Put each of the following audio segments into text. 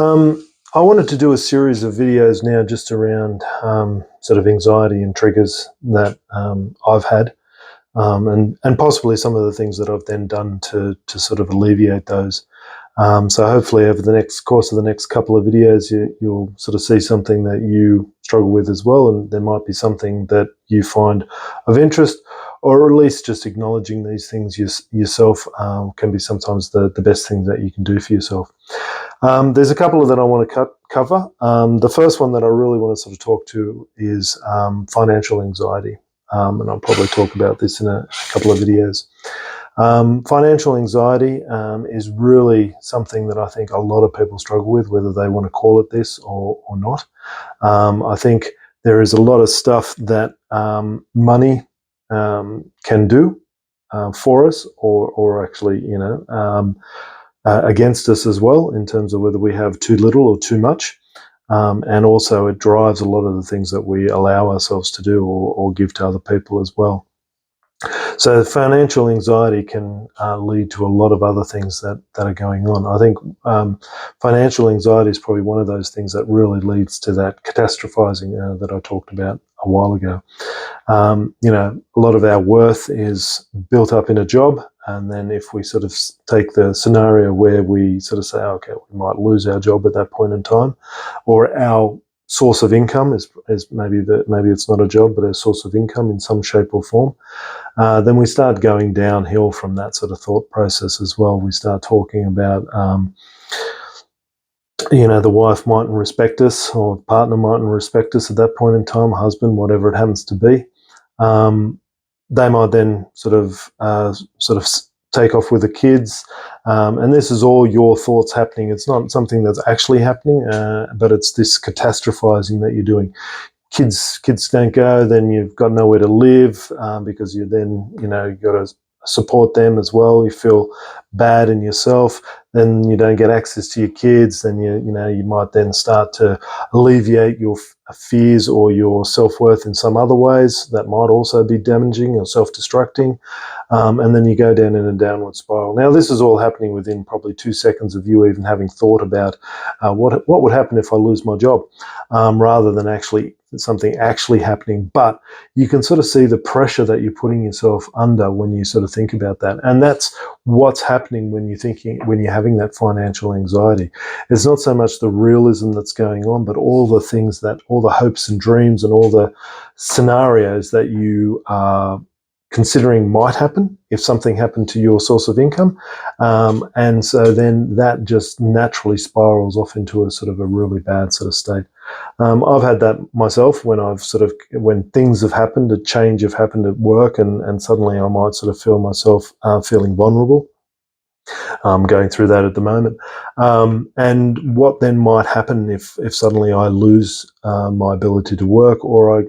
I wanted to do a series of videos now just around sort of anxiety and triggers that I've had, and possibly some of the things that I've then done to sort of alleviate those. So hopefully over the next course of the next couple of videos, you'll sort of see something that you struggle with as well, and there might be something that you find of interest, or at least just acknowledging these things yourself can be sometimes the best thing that you can do for yourself. There's a couple that I want to cover. The first one that I really want to sort of talk to is financial anxiety, and I'll probably talk about this in a couple of videos. Financial anxiety is really something that I think a lot of people struggle with, whether they want to call it this or not. I think there is a lot of stuff that money can do for us, or actually, against us as well, in terms of whether we have too little or too much. And also it drives a lot of the things that we allow ourselves to do or give to other people as well. So financial anxiety can lead to a lot of other things that are going on. I think financial anxiety is probably one of those things that really leads to that catastrophizing that I talked about a while ago. A lot of our worth is built up in a job, and then if we sort of take the scenario where we sort of say, okay, we might lose our job at that point in time, or our source of income is maybe it's not a job, but a source of income in some shape or form, then we start going downhill from that sort of thought process as well. We start talking about, the wife mightn't respect us, or the partner mightn't respect us at that point in time, husband, whatever it happens to be. They might then sort of take off with the kids, and this is all your thoughts happening. It's not something that's actually happening, but it's this catastrophizing that you're doing. Kids don't go, then you've got nowhere to live, because you've got to support them as well. You feel bad in yourself, then you don't get access to your kids, then you might then start to alleviate your fears or your self-worth in some other ways that might also be damaging or self-destructing, and then you go down in a downward spiral. Now, this is all happening within probably 2 seconds of you even having thought about what would happen if I lose my job, rather than something actually happening. But you can sort of see the pressure that you're putting yourself under when you sort of think about that, and that's what's happening when you're having that financial anxiety. It's not so much the realism that's going on, but all the hopes and dreams and all the scenarios that you are considering might happen if something happened to your source of income, and so then that just naturally spirals off into a sort of a really bad sort of state. I've had that myself when things have happened, a change have happened at work, and suddenly I might sort of feel myself feeling vulnerable. I'm going through that at the moment. And what then might happen if suddenly I lose my ability to work, or I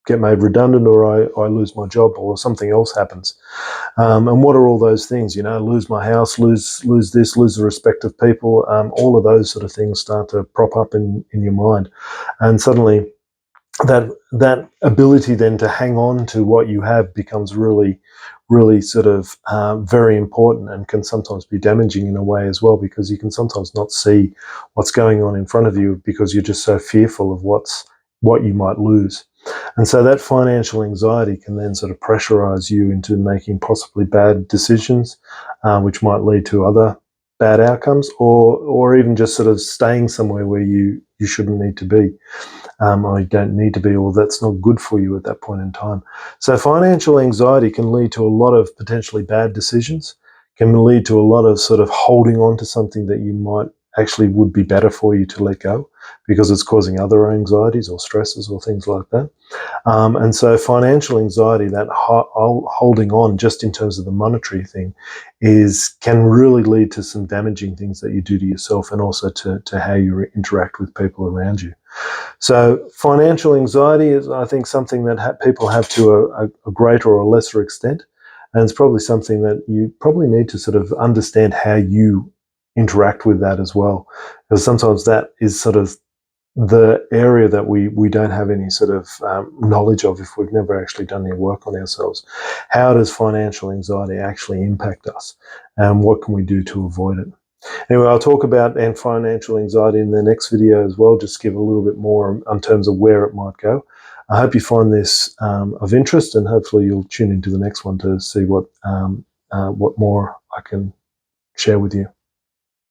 get made redundant, or I lose my job, or something else happens. And what are all those things? Lose my house, lose this, lose the respect of people. All of those sort of things start to prop up in your mind. And suddenly that ability then to hang on to what you have becomes really, really sort of very important, and can sometimes be damaging in a way as well, because you can sometimes not see what's going on in front of you because you're just so fearful of what you might lose. And so that financial anxiety can then sort of pressurize you into making possibly bad decisions, which might lead to other bad outcomes, or even just sort of staying somewhere where you shouldn't need to be, or you don't need to be, or that's not good for you at that point in time. So financial anxiety can lead to a lot of potentially bad decisions, can lead to a lot of sort of holding on to something that you might actually would be better for you to let go, because it's causing other anxieties or stresses or things like that. And so financial anxiety, that holding on just in terms of the monetary thing, can really lead to some damaging things that you do to yourself, and also to how you interact with people around you. So financial anxiety is, I think, something that people have to a greater or a lesser extent, and it's probably something that you probably need to sort of understand how you interact with that as well, because sometimes that is sort of the area that we don't have any sort of knowledge of if we've never actually done any work on ourselves. How does financial anxiety actually impact us, and what can we do to avoid it? Anyway, I'll talk about financial anxiety in the next video as well, just give a little bit more in terms of where it might go. I hope you find this of interest, and hopefully you'll tune into the next one to see what more I can share with you.